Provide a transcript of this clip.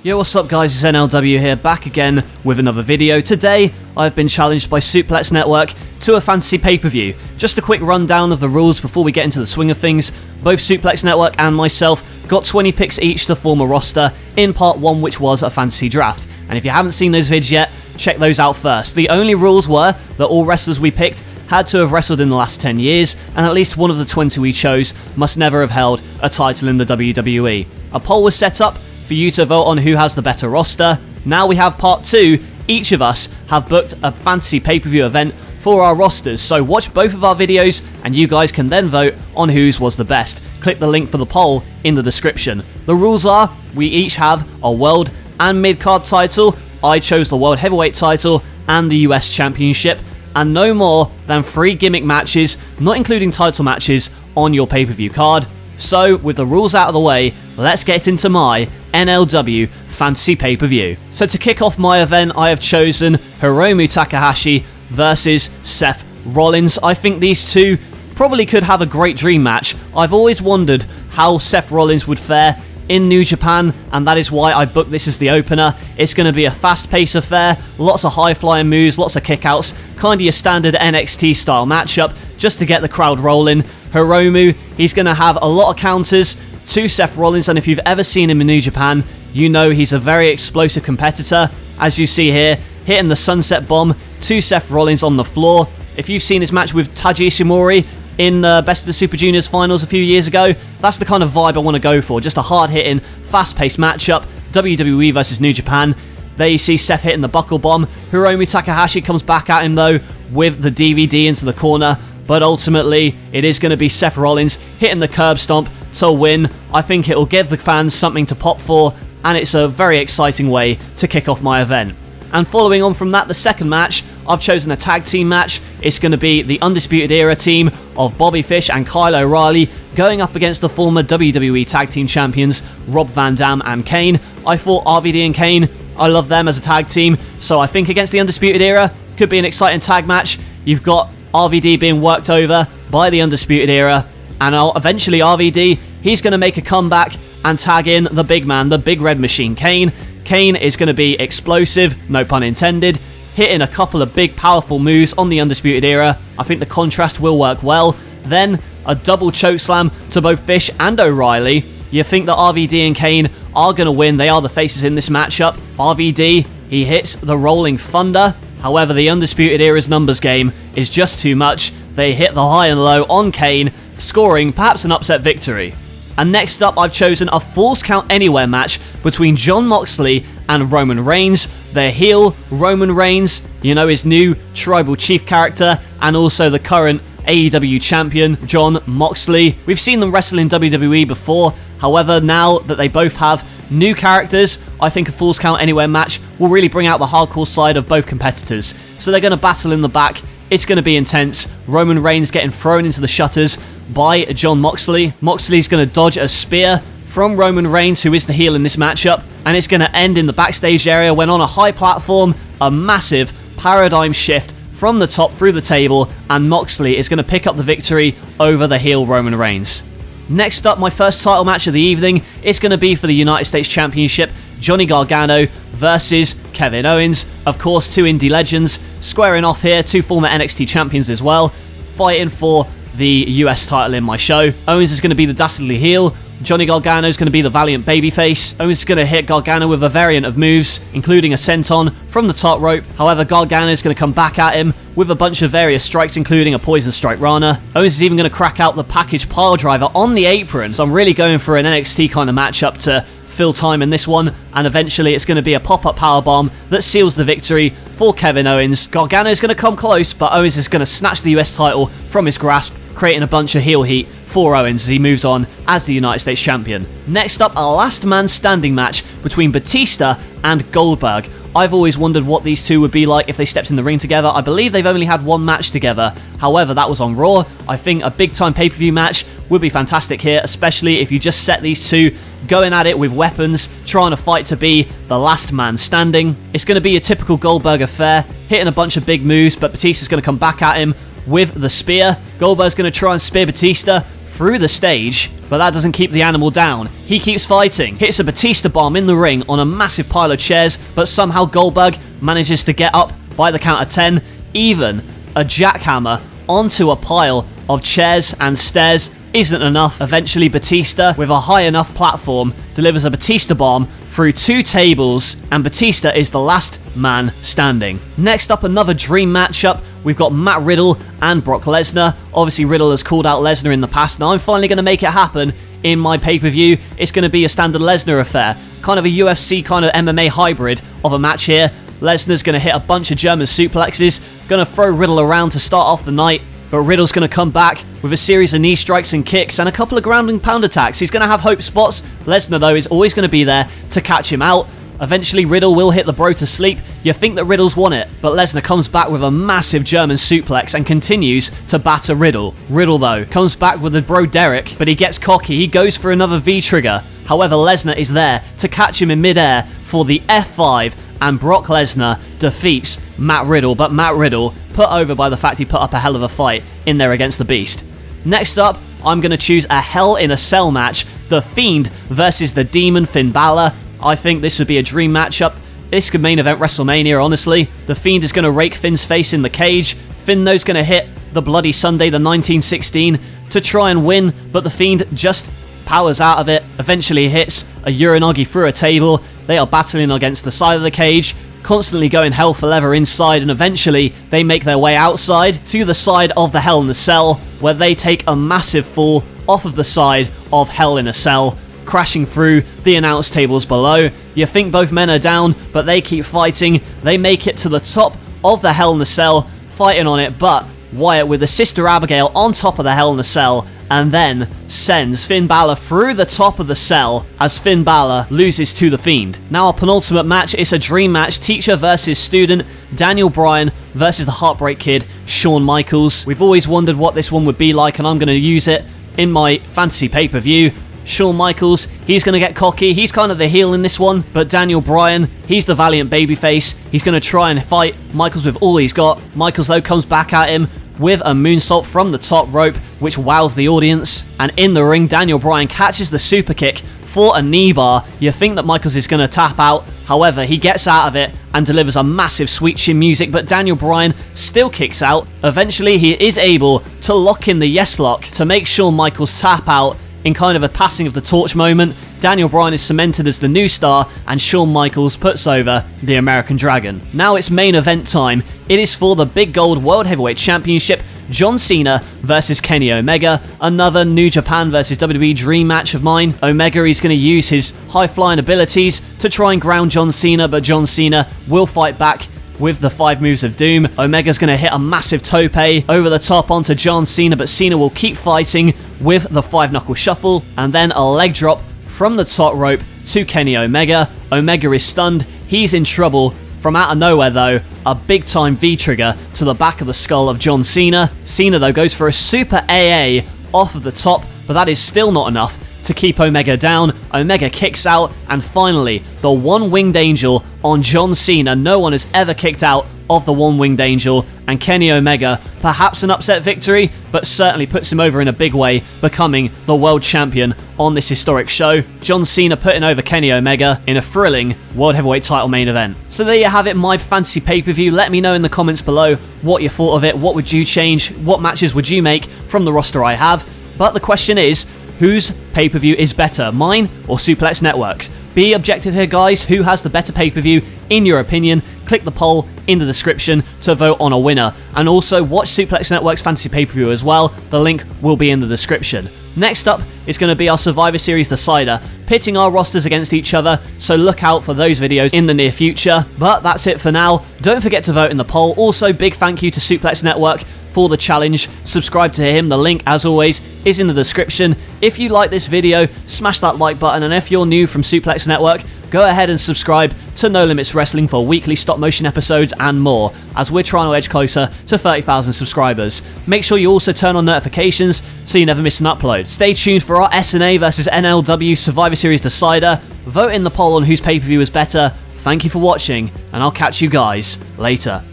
Yo, what's up guys, it's NLW here, back again with another video. Today, I've been challenged by Suplex Network to a fantasy pay-per-view. Just a quick rundown of the rules before we get into the swing of things. Both Suplex Network and myself got 20 picks each to form a roster in part 1, which was a fantasy draft. And if you haven't seen those vids yet, check those out first. The only rules were that all wrestlers we picked had to have wrestled in the last 10 years, and at least one of the 20 we chose must never have held a title in the WWE. A poll was set up for you to vote on who has the better roster. Now we have part 2. Each of us have booked a fantasy pay-per-view event for our rosters, so watch both of our videos and you guys can then vote on whose was the best. Click the link for the poll in the description. The rules are, we each have a world and mid-card title. I chose the world heavyweight title and the US Championship, and no more than 3 gimmick matches, not including title matches, on your pay-per-view card. So, with the rules out of the way, let's get into my NLW Fantasy Pay-Per-View. So to kick off my event, I have chosen Hiromu Takahashi versus Seth Rollins. I think these two probably could have a great dream match. I've always wondered how Seth Rollins would fare in New Japan, and that is why I booked this as the opener. It's going to be a fast-paced affair, lots of high-flying moves, lots of kickouts, kind of your standard NXT-style matchup, just to get the crowd rolling. Hiromu, he's going to have a lot of counters to Seth Rollins, and if you've ever seen him in New Japan, you know he's a very explosive competitor. As you see here, hitting the sunset bomb to Seth Rollins on the floor. If you've seen his match with Taiji Ishimori in the Best of the Super Juniors finals a few years ago, that's the kind of vibe I want to go for. Just a hard-hitting, fast-paced matchup. WWE versus New Japan. There you see Seth hitting the buckle bomb. Hiromu Takahashi comes back at him though with the DVD into the corner. But ultimately, it is going to be Seth Rollins hitting the curb stomp to win. I think it will give the fans something to pop for, and it's a very exciting way to kick off my event. And following on from that, the second match, I've chosen a tag team match. It's going to be the Undisputed Era team of Bobby Fish and Kyle O'Reilly going up against the former WWE Tag Team Champions Rob Van Dam and Kane. I thought RVD and Kane, I love them as a tag team, so I think against the Undisputed Era could be an exciting tag match. You've got RVD being worked over by the Undisputed Era, and eventually RVD, he's going to make a comeback and tag in the big man, the big red machine, Kane. Kane is going to be explosive, no pun intended, hitting a couple of big powerful moves on the Undisputed Era. I think the contrast will work well. Then a double chokeslam to both Fish and O'Reilly. You think that RVD and Kane are going to win. They are the faces in this matchup. RVD, he hits the Rolling Thunder. However, the Undisputed Era's numbers game is just too much. They hit the high and low on Kane, scoring perhaps an upset victory. And next up, I've chosen a Falls Count Anywhere match between Jon Moxley and Roman Reigns. Their heel, Roman Reigns, you know, his new Tribal Chief character, and also the current AEW champion, Jon Moxley. We've seen them wrestle in WWE before. However, now that they both have new characters, I think a Falls Count Anywhere match will really bring out the hardcore side of both competitors. So they're going to battle in the back. It's going to be intense. Roman Reigns getting thrown into the shutters by Jon Moxley. Moxley's going to dodge a spear from Roman Reigns, who is the heel in this matchup, and it's going to end in the backstage area when on a high platform, a massive paradigm shift from the top through the table, and Moxley is going to pick up the victory over the heel Roman Reigns. Next up, my first title match of the evening is going to be for the United States Championship, Johnny Gargano versus Kevin Owens. Of course, two indie legends squaring off here, two former NXT champions as well, fighting for the US title in my show. Owens is going to be the dastardly heel. Johnny Gargano is going to be the valiant babyface. Owens is going to hit Gargano with a variant of moves, including a senton from the top rope. However, Gargano is going to come back at him with a bunch of various strikes, including a poison strike Rana. Owens is even going to crack out the package pile driver on the apron. So I'm really going for an NXT kind of matchup to fill time in this one, and eventually it's going to be a pop-up powerbomb that seals the victory for Kevin Owens. Gargano is going to come close, but Owens is going to snatch the US title from his grasp, creating a bunch of heel heat for Owens as he moves on as the United States Champion. Next up, a last man standing match between Batista and Goldberg. I've always wondered what these two would be like if they stepped in the ring together. I believe they've only had one match together. However, that was on Raw. I think a big time pay-per-view match would be fantastic here, especially if you just set these two going at it with weapons, trying to fight to be the last man standing. It's going to be a typical Goldberg affair, hitting a bunch of big moves, but Batista's going to come back at him with the spear. Goldberg's going to try and spear Batista through the stage, but that doesn't keep the animal down. He keeps fighting, hits a Batista bomb in the ring on a massive pile of chairs, but somehow Goldberg manages to get up by the count of 10, even a jackhammer onto a pile of chairs and stairs isn't enough. Eventually Batista, with a high enough platform, delivers a Batista bomb through 2 tables, and Batista is the last man standing. Next up, another dream matchup. We've got Matt Riddle and Brock Lesnar. Obviously Riddle has called out Lesnar in the past. Now I'm finally going to make it happen in my pay-per-view. It's going to be a standard Lesnar affair, kind of a UFC kind of MMA hybrid of a match here. Lesnar's going to hit a bunch of German suplexes, going to throw Riddle around to start off the night, but Riddle's going to come back with a series of knee strikes and kicks and a couple of ground and pound attacks. He's going to have hope spots. Lesnar, though, is always going to be there to catch him out. Eventually, Riddle will hit the bro to sleep. You think that Riddle's won it, but Lesnar comes back with a massive German suplex and continues to batter Riddle. Riddle, though, comes back with the bro Derek, but he gets cocky. He goes for another V-trigger. However, Lesnar is there to catch him in midair for the F5, and Brock Lesnar defeats Matt Riddle, but Matt Riddle put over by the fact he put up a hell of a fight in there against the Beast. Next up, I'm going to choose a Hell in a Cell match, The Fiend versus the Demon Finn Balor. I think this would be a dream matchup. This could main event WrestleMania, honestly. The Fiend is going to rake Finn's face in the cage. Finn, though's going to hit the Bloody Sunday, the 1916, to try and win, but the Fiend just powers out of it. Eventually hits a Uranagi through a table. They are battling against the side of the cage, constantly going hell for leather inside, and eventually they make their way outside to the side of the Hell in a Cell, where they take a massive fall off of the side of Hell in a Cell, crashing through the announce tables below. You think both men are down, but they keep fighting. They make it to the top of the Hell in a Cell, fighting on it, but Wyatt with the Sister Abigail on top of the Hell in a Cell, and then sends Finn Balor through the top of the cell as Finn Balor loses to the Fiend. Now our penultimate match is a dream match, teacher versus student, Daniel Bryan versus the Heartbreak Kid, Shawn Michaels. We've always wondered what this one would be like, and I'm going to use it in my fantasy pay-per-view. Shawn Michaels, he's going to get cocky. He's kind of the heel in this one, but Daniel Bryan, he's the valiant babyface. He's going to try and fight Michaels with all he's got. Michaels, though, comes back at him with a moonsault from the top rope, which wows the audience. And in the ring, Daniel Bryan catches the super kick for a knee bar. You think that Michaels is going to tap out. However, he gets out of it and delivers a massive sweet chin music, but Daniel Bryan still kicks out. Eventually, he is able to lock in the yes lock to make Shawn Michaels tap out in kind of a passing of the torch moment. Daniel Bryan is cemented as the new star, and Shawn Michaels puts over the American Dragon. Now it's main event time. It is for the Big Gold World Heavyweight Championship, John Cena versus Kenny Omega. Another New Japan versus WWE dream match of mine. Omega is going to use his high-flying abilities to try and ground John Cena, but John Cena will fight back with the 5 moves of doom. Omega's going to hit a massive tope over the top onto John Cena, but Cena will keep fighting with the 5-knuckle shuffle, and then a leg drop from the top rope to Kenny Omega. Omega is stunned. He's in trouble. From out of nowhere, though, a big-time V-trigger to the back of the skull of John Cena. Cena, though, goes for a super AA off of the top, but that is still not enough to keep Omega down. Omega kicks out, and finally, the One-Winged Angel on John Cena. No one has ever kicked out of the One-Winged Angel, and Kenny Omega, perhaps an upset victory, but certainly puts him over in a big way, becoming the world champion on this historic show. John Cena putting over Kenny Omega in a thrilling World Heavyweight title main event. So there you have it, my fantasy pay-per-view. Let me know in the comments below what you thought of it. What would you change? What matches would you make from the roster I have? But the question is, whose pay-per-view is better, mine or Suplex Network's? Be objective here, guys. Who has the better pay-per-view, in your opinion? Click the poll in the description to vote on a winner. And also, watch Suplex Network's fantasy pay-per-view as well. The link will be in the description. Next up is going to be our Survivor Series Decider, pitting our rosters against each other, so look out for those videos in the near future. But that's it for now. Don't forget to vote in the poll. Also, big thank you to Suplex Network for the challenge. Subscribe to him. The link, as always, is in the description. If you like this video, smash that like button, and if you're new from Suplex Network, go ahead and subscribe to No Limits Wrestling for weekly stop-motion episodes and more, as we're trying to edge closer to 30,000 subscribers. Make sure you also turn on notifications so you never miss an upload. Stay tuned for our SNA versus NLW Survivor Series Decider. Vote in the poll on whose pay-per-view is better. Thank you for watching, and I'll catch you guys later.